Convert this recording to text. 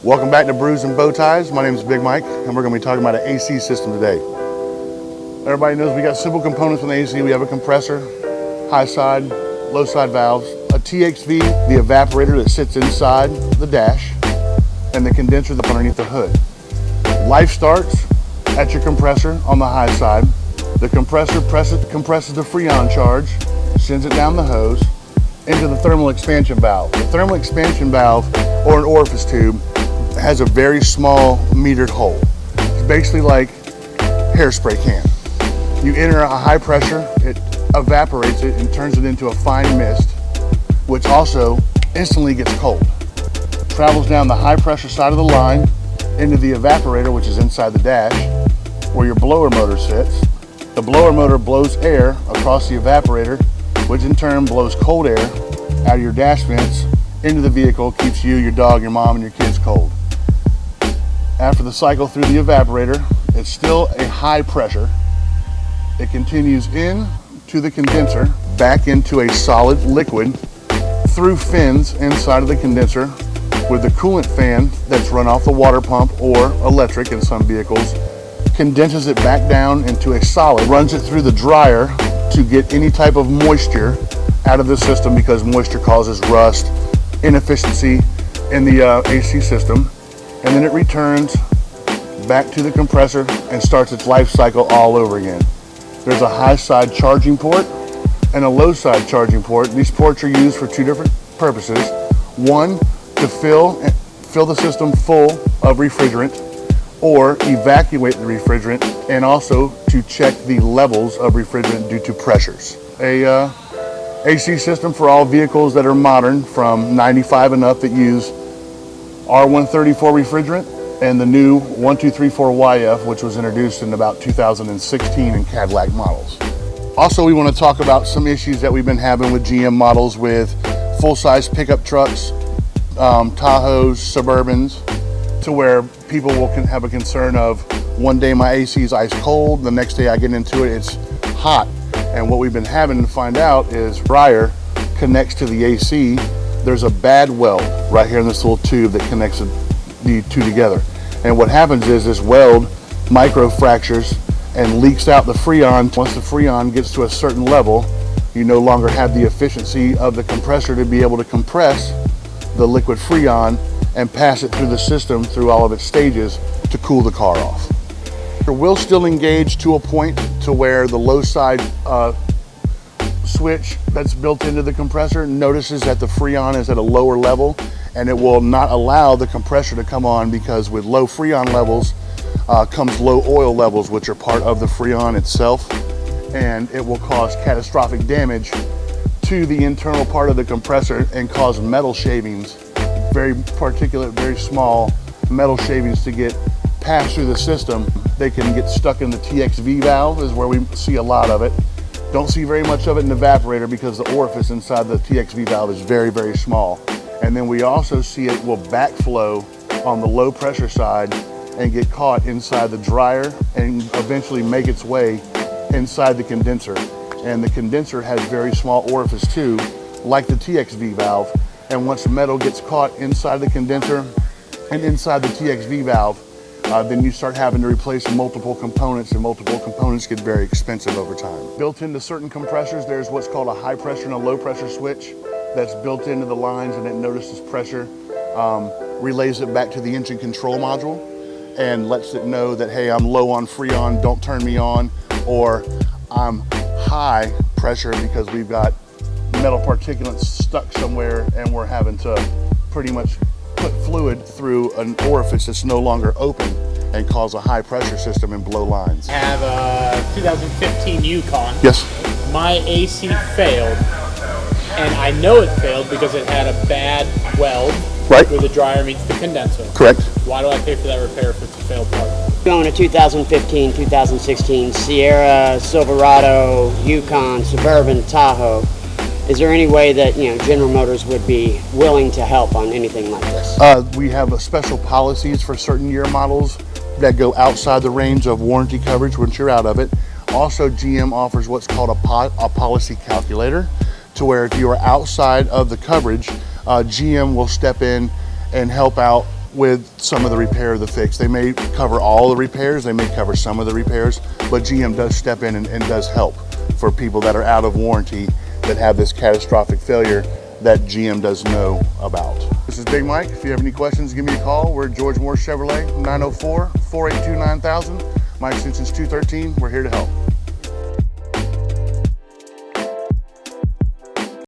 Welcome back to Brews and Bow Ties. My name is Big Mike, and we're going to be talking about an AC system today. Everybody knows we got simple components with the AC. We have a compressor, high side, low side valves, a TXV, the evaporator that sits inside the dash, and the condenser that's underneath the hood. Life starts at your compressor on the high side. The compressor compresses the Freon charge, sends it down the hose into the thermal expansion valve. The thermal expansion valve, or an orifice tube, has a very small metered hole. It's basically like hairspray can. You enter a high pressure, it evaporates it and turns it into a fine mist, which also instantly gets cold. Travels down the high pressure side of the line into the evaporator, which is inside the dash, where your blower motor sits. The blower motor blows air across the evaporator, which in turn blows cold air out of your dash vents into the vehicle, keeps you, your dog, your mom, and your kids cold. After the cycle through the evaporator, it's still a high pressure. It continues in to the condenser, back into a solid liquid through fins inside of the condenser with the coolant fan that's run off the water pump or electric in some vehicles, condenses it back down into a solid, runs it through the dryer to get any type of moisture out of the system because moisture causes rust, inefficiency in the AC system, and then it returns back to the compressor and starts its life cycle all over again. There's a high side charging port and a low side charging port. These ports are used for two different purposes. One, to fill the system full of refrigerant or evacuate the refrigerant, and also to check the levels of refrigerant due to pressures. A AC system for all vehicles that are modern from 95 and up that use R134 refrigerant and the new 1234YF, which was introduced in about 2016 in Cadillac models. Also, we want to talk about some issues that we've been having with GM models with full-size pickup trucks, Tahoes, Suburbans, to where people will have a concern of one day my AC is ice cold, the next day I get into it, it's hot. And what we've been having to find out is dryer connects to the AC. There's a bad weld right here in this little tube that connects the two together. And what happens is this weld micro fractures and leaks out the Freon. Once the Freon gets to a certain level, you no longer have the efficiency of the compressor to be able to compress the liquid Freon and pass it through the system through all of its stages to cool the car off. It will still engage to a point to where the low side switch that's built into the compressor notices that the Freon is at a lower level, and it will not allow the compressor to come on, because with low Freon levels comes low oil levels, which are part of the Freon itself, and it will cause catastrophic damage to the internal part of the compressor and cause metal shavings, very particulate, very small metal shavings to get passed through the system. They can get stuck in the TXV valve, is where we see a lot of it. Don't see very much of it in the evaporator because the orifice inside the TXV valve is very, very small. And then we also see it will backflow on the low pressure side and get caught inside the dryer and eventually make its way inside the condenser. And the condenser has very small orifice too, like the TXV valve. And once the metal gets caught inside the condenser and inside the TXV valve, then you start having to replace multiple components, and multiple components get very expensive over time. Built into certain compressors, there's what's called a high pressure and a low pressure switch that's built into the lines, and it notices pressure, relays it back to the engine control module and lets it know that, hey, I'm low on Freon, don't turn me on, or I'm high pressure because we've got metal particulates stuck somewhere and we're having to pretty much put fluid through an orifice that's no longer open and cause a high pressure system and blow lines. I have a 2015 Yukon. Yes. My AC failed, and I know it failed because it had a bad weld right where the dryer meets the condenser. Correct. Why do I pay for that repair if it's a failed part? Going to 2015, 2016, Sierra, Silverado, Yukon, Suburban, Tahoe. Is there any way that General Motors would be willing to help on anything like this? We have special policies for certain year models that go outside the range of warranty coverage once you're out of it. Also, GM offers what's called a policy calculator, to where if you are outside of the coverage, GM will step in and help out with some of the repair, the fix. They may cover all the repairs, they may cover some of the repairs, but GM does step in and does help for people that are out of warranty that have this catastrophic failure that GM does know about. This is Big Mike. If you have any questions, give me a call. We're at George Moore Chevrolet, 904-482-9000. My extension's 213. We're here to help.